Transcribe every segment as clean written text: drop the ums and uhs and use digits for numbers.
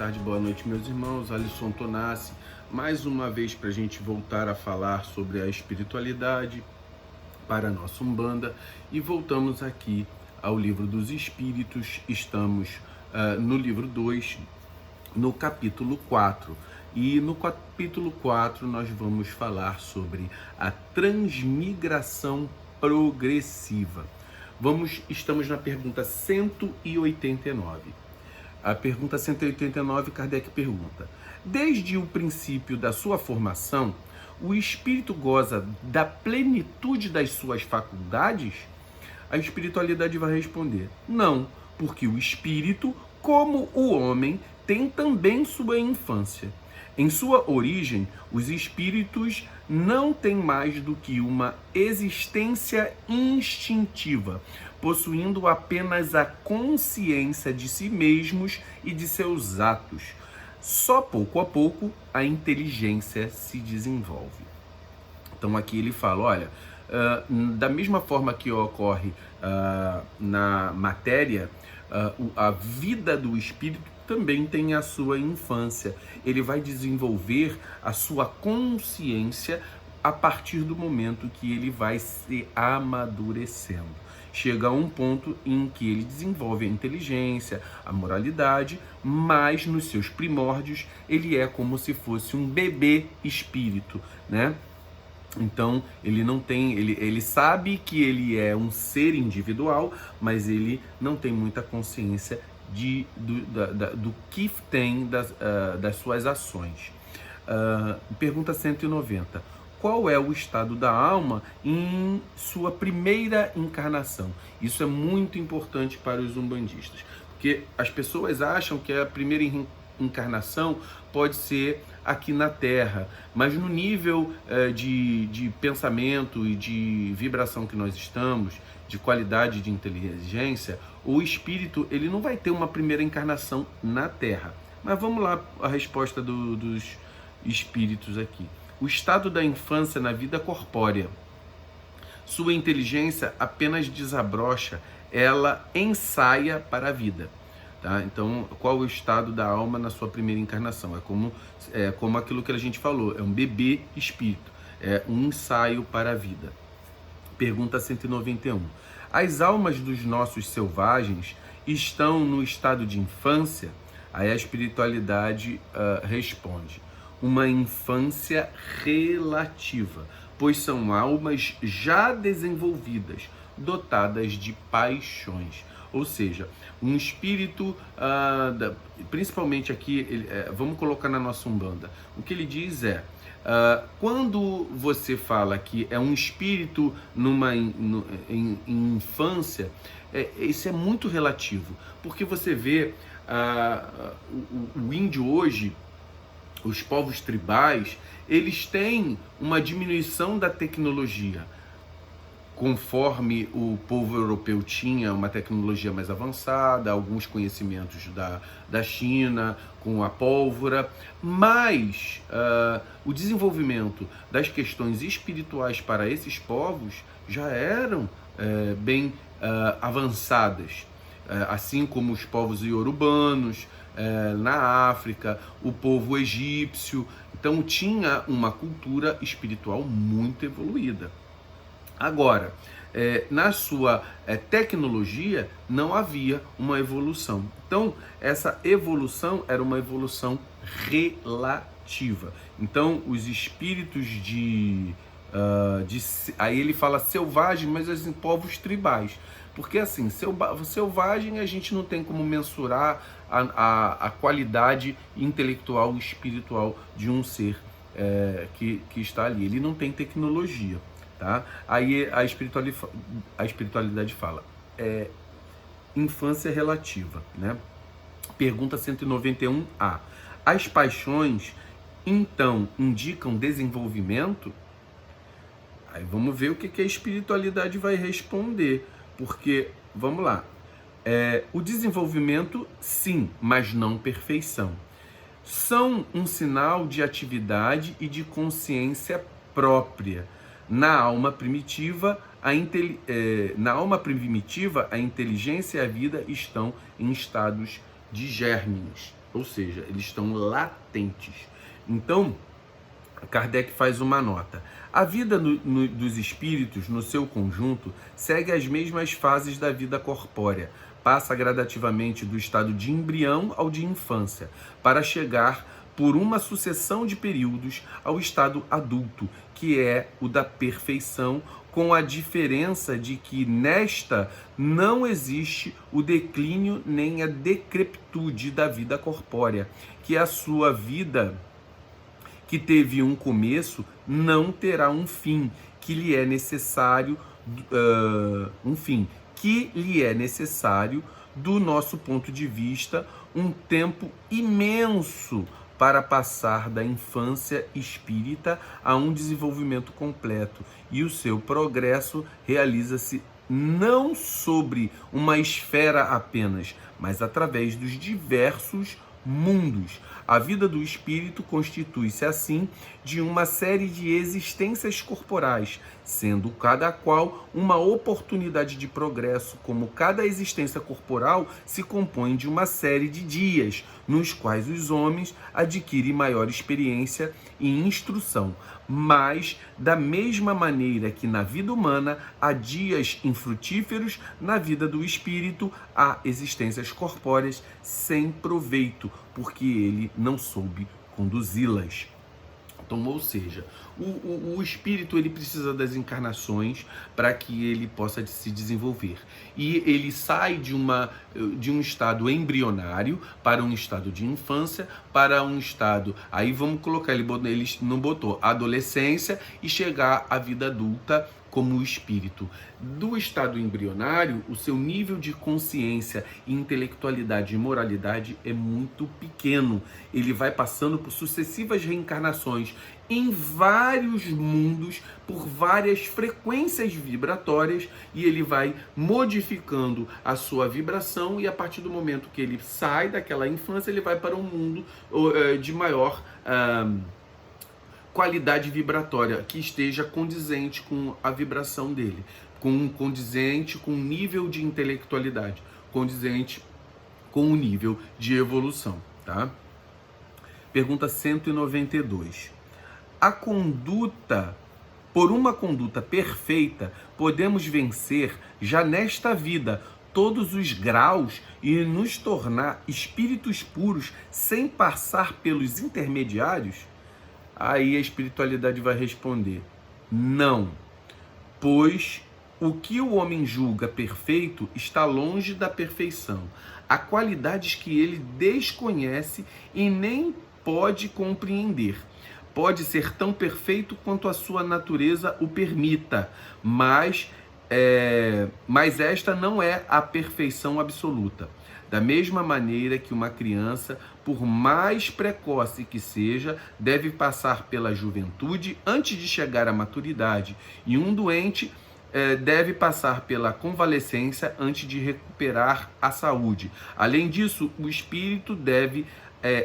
tarde, boa noite, meus irmãos. Alisson Tonassi, mais uma vez para a gente voltar a falar sobre a espiritualidade para a nossa Umbanda, e voltamos aqui ao Livro dos Espíritos. Estamos no livro 2, no capítulo 4. E no capítulo 4 nós vamos falar sobre a transmigração progressiva. Estamos na pergunta 189. A pergunta 189, Kardec pergunta: desde o princípio da sua formação, o espírito goza da plenitude das suas faculdades? A espiritualidade vai responder: não, porque o espírito, como o homem, tem também sua infância. Em sua origem, os espíritos não têm mais do que uma existência instintiva, possuindo apenas a consciência de si mesmos e de seus atos. Só pouco a pouco a inteligência se desenvolve. Então aqui ele fala, olha, da mesma forma que ocorre na matéria, a vida do espírito também tem a sua infância. Ele vai desenvolver a sua consciência a partir do momento que ele vai se amadurecendo. Chega a um ponto em que ele desenvolve a inteligência, a moralidade, mas nos seus primórdios ele é como se fosse um bebê espírito, né? Então ele não tem, ele sabe que ele é um ser individual, mas ele não tem muita consciência do que tem das suas ações. Pergunta 190. Qual é o estado da alma em sua primeira encarnação? Isso é muito importante para os umbandistas, porque as pessoas acham que a primeira encarnação pode ser aqui na Terra, mas no nível de pensamento e de vibração que nós estamos, de qualidade de inteligência, o espírito ele não vai ter uma primeira encarnação na Terra. Mas vamos lá, a resposta dos espíritos aqui. O estado da infância na vida corpórea. Sua inteligência apenas desabrocha, ela ensaia para a vida. Tá? Então, qual o estado da alma na sua primeira encarnação? É como aquilo que a gente falou, é um bebê espírito, é um ensaio para a vida. Pergunta 191. As almas dos nossos selvagens estão no estado de infância? Aí a espiritualidade responde: uma infância relativa, pois são almas já desenvolvidas, dotadas de paixões. Ou seja, um espírito, principalmente aqui, vamos colocar na nossa Umbanda, o que ele diz é, quando você fala que é um espírito em infância, isso é muito relativo, porque você vê o índio hoje, os povos tribais, eles têm uma diminuição da tecnologia. Conforme o povo europeu tinha uma tecnologia mais avançada, alguns conhecimentos da China, com a pólvora, mas o desenvolvimento das questões espirituais para esses povos já eram bem avançadas, assim como os povos iorubanos, na África, o povo egípcio. Então tinha uma cultura espiritual muito evoluída. Agora, na sua tecnologia não havia uma evolução. Então, essa evolução era uma evolução relativa. Então, os espíritos aí ele fala selvagem, mas assim, povos tribais. Porque assim, selvagem a gente não tem como mensurar a qualidade intelectual e espiritual de um ser que está ali. Ele não tem tecnologia. Tá? Aí a espiritualidade fala, infância relativa, né? Pergunta 191A. As paixões, então, indicam desenvolvimento? Aí vamos ver o que a espiritualidade vai responder, porque, vamos lá, o desenvolvimento, sim, mas não perfeição. São um sinal de atividade e de consciência própria. Na alma primitiva, a inteligência e a vida estão em estados de gérmenes, ou seja, eles estão latentes. Então, Kardec faz uma nota. A vida dos espíritos, no seu conjunto, segue as mesmas fases da vida corpórea. Passa gradativamente do estado de embrião ao de infância, para chegar, por uma sucessão de períodos, ao estado adulto, que é o da perfeição, com a diferença de que nesta não existe o declínio nem a decrepitude da vida corpórea, que a sua vida, que teve um começo, não terá um fim, que lhe é necessário, do nosso ponto de vista, um tempo imenso para passar da infância espírita a um desenvolvimento completo, e o seu progresso realiza-se não sobre uma esfera apenas, mas através dos diversos mundos. A vida do espírito constitui-se assim de uma série de existências corporais, sendo cada qual uma oportunidade de progresso, como cada existência corporal se compõe de uma série de dias, nos quais os homens adquirem maior experiência e instrução. Mas, da mesma maneira que na vida humana há dias infrutíferos, na vida do espírito há existências corpóreas sem proveito, porque ele não soube conduzi-las. Então, ou seja, o espírito ele precisa das encarnações para que ele possa se desenvolver. E ele sai de um estado embrionário para um estado de infância, para um estado... Aí vamos colocar, ele não botou adolescência e chegar à vida adulta como o espírito. Do estado embrionário, o seu nível de consciência, intelectualidade e moralidade é muito pequeno. Ele vai passando por sucessivas reencarnações em vários mundos, por várias frequências vibratórias, e ele vai modificando a sua vibração, e a partir do momento que ele sai daquela infância, ele vai para um mundo de maior qualidade vibratória, que esteja condizente com a vibração dele, condizente com o nível de intelectualidade, condizente com o nível de evolução, tá? Pergunta 192. Por uma conduta perfeita, podemos vencer já nesta vida todos os graus e nos tornar espíritos puros sem passar pelos intermediários? Aí a espiritualidade vai responder: não, pois o que o homem julga perfeito está longe da perfeição. Há qualidades que ele desconhece e nem pode compreender. Pode ser tão perfeito quanto a sua natureza o permita, mas esta não é a perfeição absoluta. Da mesma maneira que uma criança, por mais precoce que seja, deve passar pela juventude antes de chegar à maturidade, e um doente deve passar pela convalescência antes de recuperar a saúde. Além disso, o espírito deve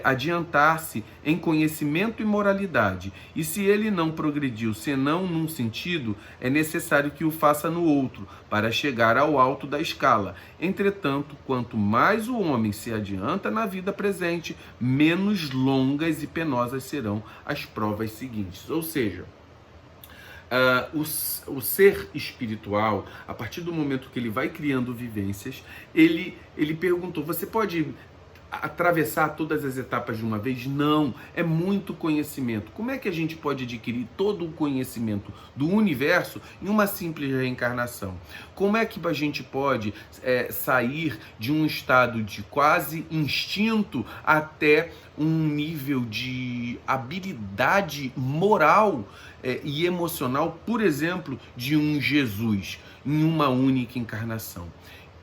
adiantar-se em conhecimento e moralidade, e se ele não progrediu senão num sentido, é necessário que o faça no outro, para chegar ao alto da escala. Entretanto, quanto mais o homem se adianta na vida presente, menos longas e penosas serão as provas seguintes. Ou seja, o ser espiritual, a partir do momento que ele vai criando vivências, ele perguntou: você pode atravessar todas as etapas de uma vez? Não, é muito conhecimento. Como é que a gente pode adquirir todo o conhecimento do universo em uma simples reencarnação? Como é que a gente pode sair de um estado de quase instinto até um nível de habilidade moral e emocional, por exemplo, de um Jesus, em uma única encarnação?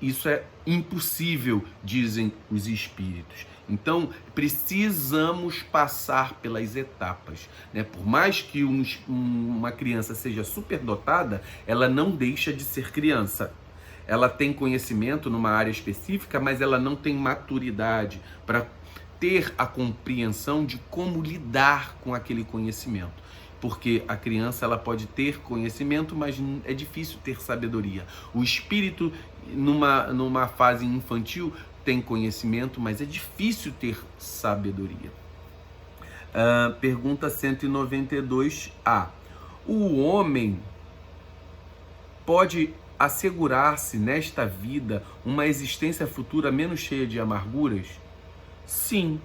Isso é impossível, dizem os espíritos. Então, precisamos passar pelas etapas, né? Por mais que uma criança seja superdotada, ela não deixa de ser criança. Ela tem conhecimento numa área específica, mas ela não tem maturidade para ter a compreensão de como lidar com aquele conhecimento. Porque a criança ela pode ter conhecimento, mas é difícil ter sabedoria. O espírito, numa fase infantil, tem conhecimento, mas é difícil ter sabedoria. Pergunta 192A. O homem pode assegurar-se nesta vida uma existência futura menos cheia de amarguras? Sim,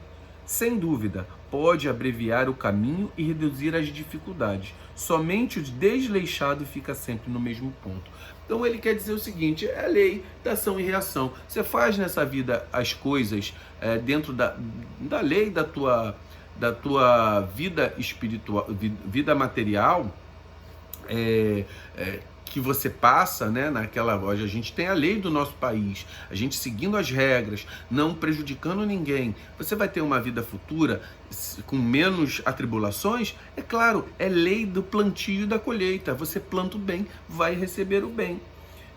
sem dúvida, pode abreviar o caminho e reduzir as dificuldades. Somente o desleixado fica sempre no mesmo ponto. Então ele quer dizer o seguinte: é a lei da ação e reação. Você faz nessa vida as coisas dentro da lei da tua vida espiritual, vida material, que você passa, né, naquela loja. A gente tem a lei do nosso país, a gente seguindo as regras, não prejudicando ninguém. Você vai ter uma vida futura com menos atribulações? É claro, é lei do plantio e da colheita. Você planta o bem, vai receber o bem.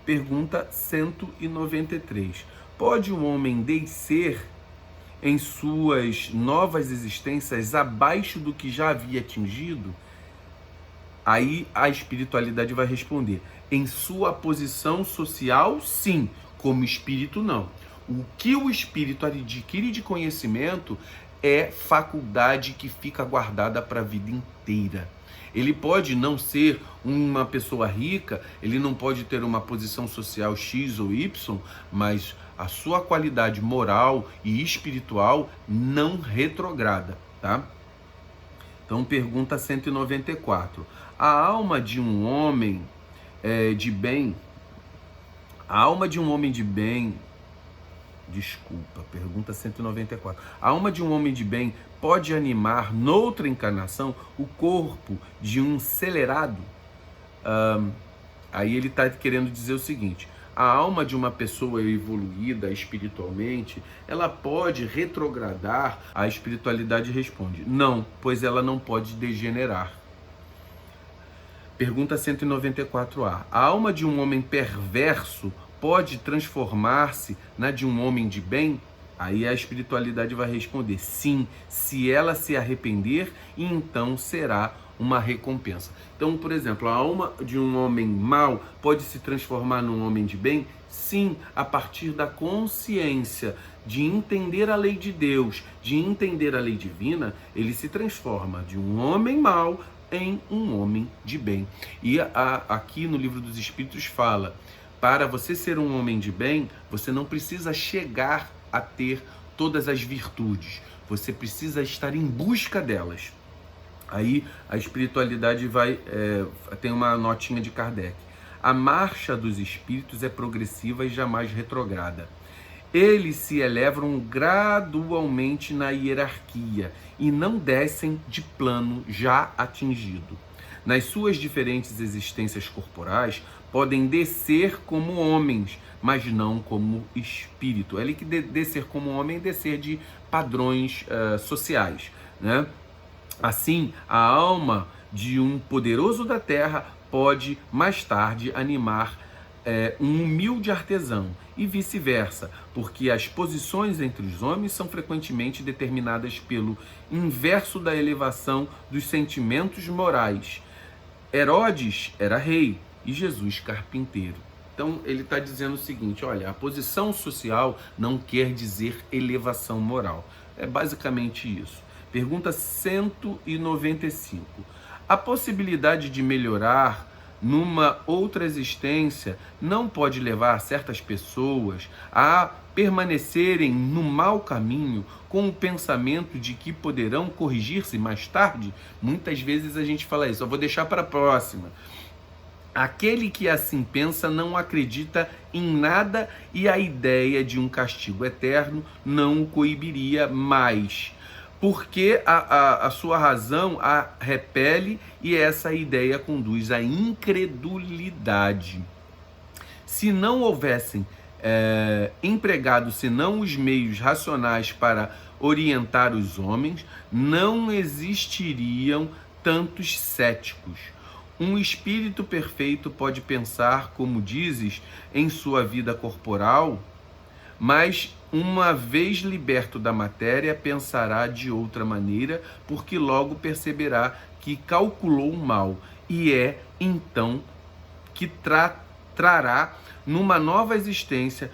Pergunta 193. Pode o homem descer em suas novas existências abaixo do que já havia atingido? Aí a espiritualidade vai responder: em sua posição social, sim, como espírito, não. O que o espírito adquire de conhecimento é faculdade que fica guardada para a vida inteira. Ele pode não ser uma pessoa rica, ele não pode ter uma posição social X ou Y, mas a sua qualidade moral e espiritual não retrograda, tá? Então, pergunta 194. A alma de um homem de bem... A alma de um homem de bem... Desculpa, pergunta 194. A alma de um homem de bem pode animar, noutra encarnação, o corpo de um celerado? Aí ele está querendo dizer o seguinte: a alma de uma pessoa evoluída espiritualmente, ela pode retrogradar? A espiritualidade responde: não, pois ela não pode degenerar. Pergunta 194A. A alma de um homem perverso pode transformar-se na de um homem de bem? Aí a espiritualidade vai responder: sim, se ela se arrepender, e então será uma recompensa. Então, por exemplo, a alma de um homem mau pode se transformar num homem de bem? Sim, a partir da consciência de entender a lei de Deus, de entender a lei divina, ele se transforma de um homem mau em um homem de bem. E aqui no Livro dos Espíritos fala: para você ser um homem de bem, você não precisa chegar a ter todas as virtudes, você precisa estar em busca delas. Aí a espiritualidade tem uma notinha de Kardec: a marcha dos espíritos é progressiva e jamais retrograda. Eles se elevam gradualmente na hierarquia e não descem de plano já atingido. Nas suas diferentes existências corporais, podem descer como homens, mas não como espírito. Ele que descer como homem, descer de padrões sociais, né? Assim, a alma de um poderoso da terra pode mais tarde animar um humilde artesão, e vice-versa, porque as posições entre os homens são frequentemente determinadas pelo inverso da elevação dos sentimentos morais. Herodes era rei e Jesus carpinteiro. Então ele está dizendo o seguinte: olha, a posição social não quer dizer elevação moral. É basicamente isso. Pergunta 195. A possibilidade de melhorar numa outra existência não pode levar certas pessoas a permanecerem no mau caminho com o pensamento de que poderão corrigir-se mais tarde? Muitas vezes a gente fala isso: eu vou deixar para a próxima. Aquele que assim pensa não acredita em nada, e a ideia de um castigo eterno não o coibiria mais, porque a sua razão a repele, e essa ideia conduz à incredulidade. Se não houvessem empregado senão os meios racionais para orientar os homens, não existiriam tantos céticos. Um espírito perfeito pode pensar, como dizes, em sua vida corporal, mas uma vez liberto da matéria, pensará de outra maneira, porque logo perceberá que calculou mal, e é então que trará numa nova existência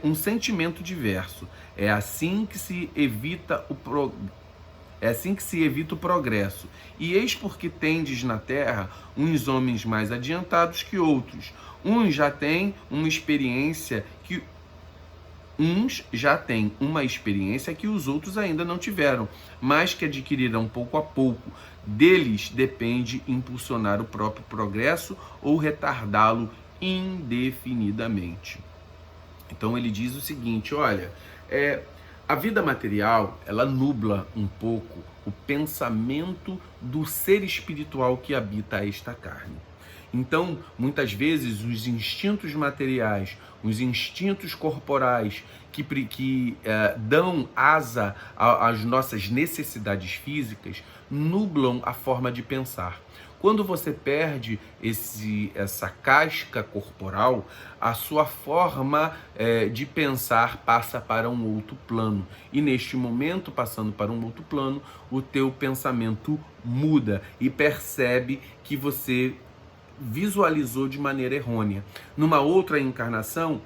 um sentimento diverso. É assim que se evita o progresso. E eis porque tendes na terra uns homens mais adiantados que outros. Uns já têm uma experiência que os outros ainda não tiveram, mas que adquirirão pouco a pouco. Deles depende impulsionar o próprio progresso ou retardá-lo indefinidamente. Então ele diz o seguinte, olha, a vida material, ela nubla um pouco o pensamento do ser espiritual que habita esta carne. Então, muitas vezes, os instintos materiais, os instintos corporais que dão asa às nossas necessidades físicas, nublam a forma de pensar. Quando você perde essa casca corporal, a sua forma de pensar passa para um outro plano. E neste momento, passando para um outro plano, o teu pensamento muda e percebe que você visualizou de maneira errônea. Numa outra encarnação,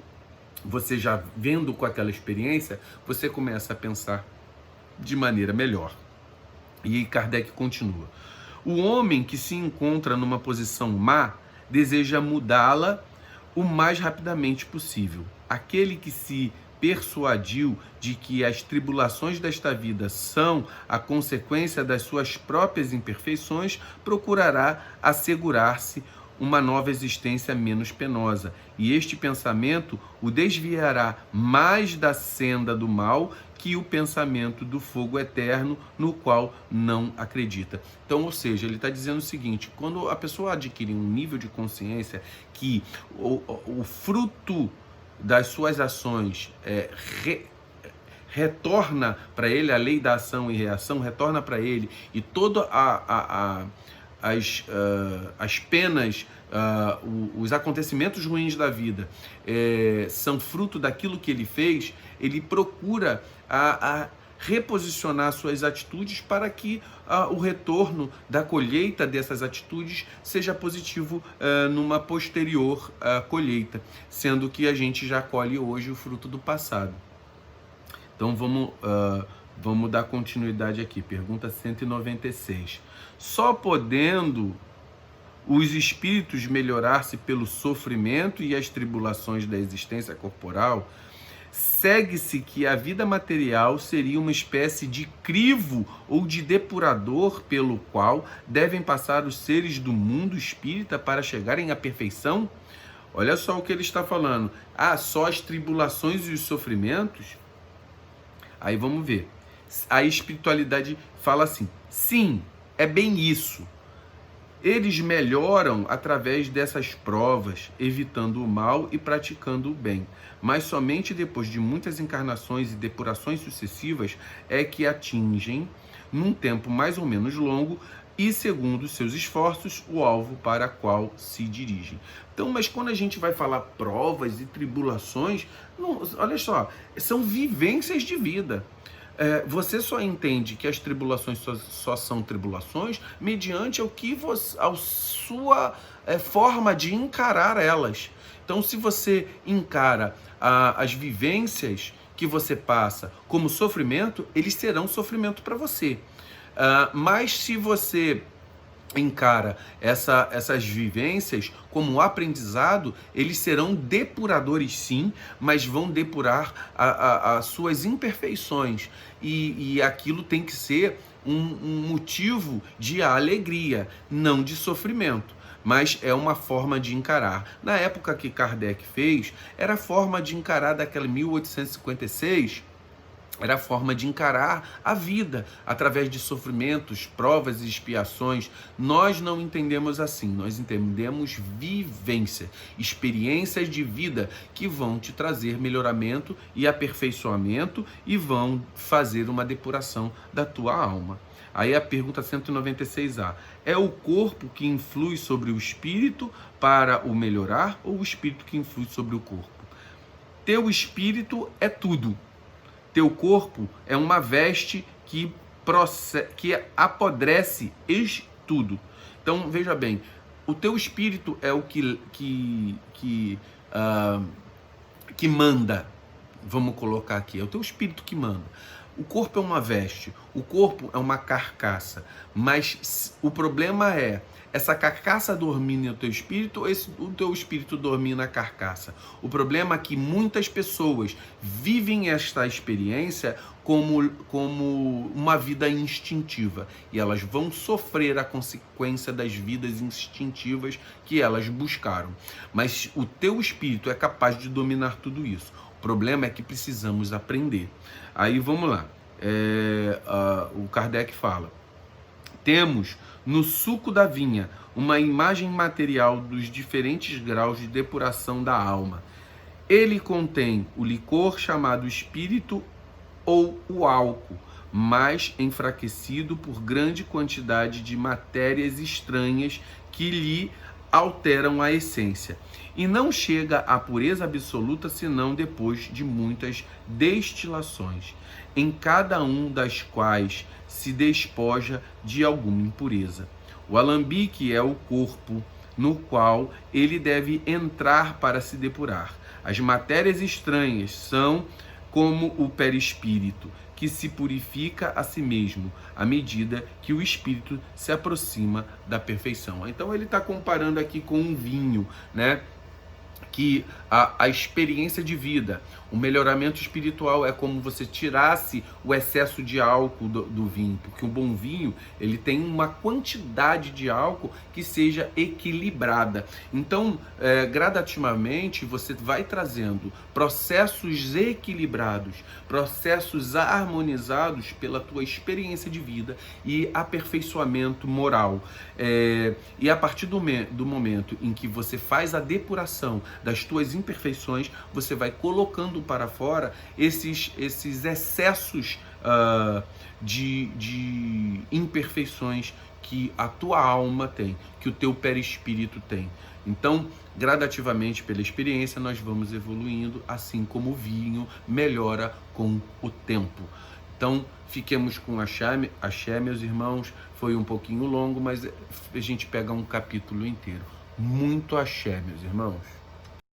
você já vendo com aquela experiência, você começa a pensar de maneira melhor. E Kardec continua. O homem que se encontra numa posição má deseja mudá-la o mais rapidamente possível. Aquele que se persuadiu de que as tribulações desta vida são a consequência das suas próprias imperfeições, procurará assegurar-se uma nova existência menos penosa, e este pensamento o desviará mais da senda do mal que o pensamento do fogo eterno, no qual não acredita. Então, ou seja, ele está dizendo o seguinte, quando a pessoa adquire um nível de consciência que o fruto das suas ações retorna para ele, a lei da ação e reação retorna para ele, e toda as penas, os acontecimentos ruins da vida são fruto daquilo que ele fez, ele procura a reposicionar suas atitudes para que o retorno da colheita dessas atitudes seja positivo numa posterior colheita, sendo que a gente já colhe hoje o fruto do passado. Então vamos dar continuidade aqui. Pergunta 196. Só podendo os espíritos melhorar-se pelo sofrimento e as tribulações da existência corporal, segue-se que a vida material seria uma espécie de crivo ou de depurador pelo qual devem passar os seres do mundo espírita para chegarem à perfeição? Olha só o que ele está falando. Só as tribulações e os sofrimentos? Aí vamos ver. A espiritualidade fala assim, sim, é bem isso. Eles melhoram através dessas provas, evitando o mal e praticando o bem. Mas somente depois de muitas encarnações e depurações sucessivas é que atingem, num tempo mais ou menos longo, e segundo seus esforços, o alvo para qual se dirigem. Então, mas quando a gente vai falar provas e tribulações, olha só, são vivências de vida. Você só entende que as tribulações só são tribulações mediante a sua forma de encarar elas. Então, se você encara as vivências que você passa como sofrimento, eles serão sofrimento para você. Mas se você encara essas vivências como aprendizado, eles serão depuradores sim, mas vão depurar as suas imperfeições, e aquilo tem que ser um motivo de alegria, não de sofrimento, mas é uma forma de encarar. Na época que Kardec fez, era a forma de encarar daquela 1856, era a forma de encarar a vida através de sofrimentos, provas e expiações. Nós não entendemos assim, nós entendemos vivência, experiências de vida que vão te trazer melhoramento e aperfeiçoamento e vão fazer uma depuração da tua alma. Aí a pergunta 196A, é o corpo que influi sobre o espírito para o melhorar ou o espírito que influi sobre o corpo? Teu espírito é tudo. Teu corpo é uma veste que apodrece tudo. Então, veja bem, o teu espírito é o que manda. vamos colocar aqui, é o teu espírito que manda. O corpo é uma veste, o corpo é uma carcaça, mas o problema é essa carcaça dormir no teu espírito ou o teu espírito dormir na carcaça? O problema é que muitas pessoas vivem esta experiência como uma vida instintiva e elas vão sofrer a consequência das vidas instintivas que elas buscaram. Mas o teu espírito é capaz de dominar tudo isso. O problema é que precisamos aprender. Aí vamos lá, o Kardec fala: temos no suco da vinha uma imagem material dos diferentes graus de depuração da alma. Ele contém o licor chamado espírito ou o álcool, mas enfraquecido por grande quantidade de matérias estranhas que lhe alteram a essência, e não chega à pureza absoluta senão depois de muitas destilações, em cada um das quais se despoja de alguma impureza. O alambique é o corpo no qual ele deve entrar para se depurar. As matérias estranhas são como o perispírito, que se purifica a si mesmo à medida que o espírito se aproxima da perfeição. Então ele está comparando aqui com um vinho, né? Que a experiência de vida, o melhoramento espiritual é como você tirasse o excesso de álcool do vinho, porque um bom vinho, ele tem uma quantidade de álcool que seja equilibrada. Então, gradativamente, você vai trazendo processos equilibrados, processos harmonizados pela tua experiência de vida e aperfeiçoamento moral. E a partir do momento em que você faz a depuração das tuas imperfeições, você vai colocando para fora esses excessos de imperfeições que a tua alma tem, que o teu perispírito tem. Então, gradativamente, pela experiência, nós vamos evoluindo, assim como o vinho melhora com o tempo. Então, fiquemos com axé, meus irmãos. Foi um pouquinho longo, mas a gente pega um capítulo inteiro. Muito axé, meus irmãos.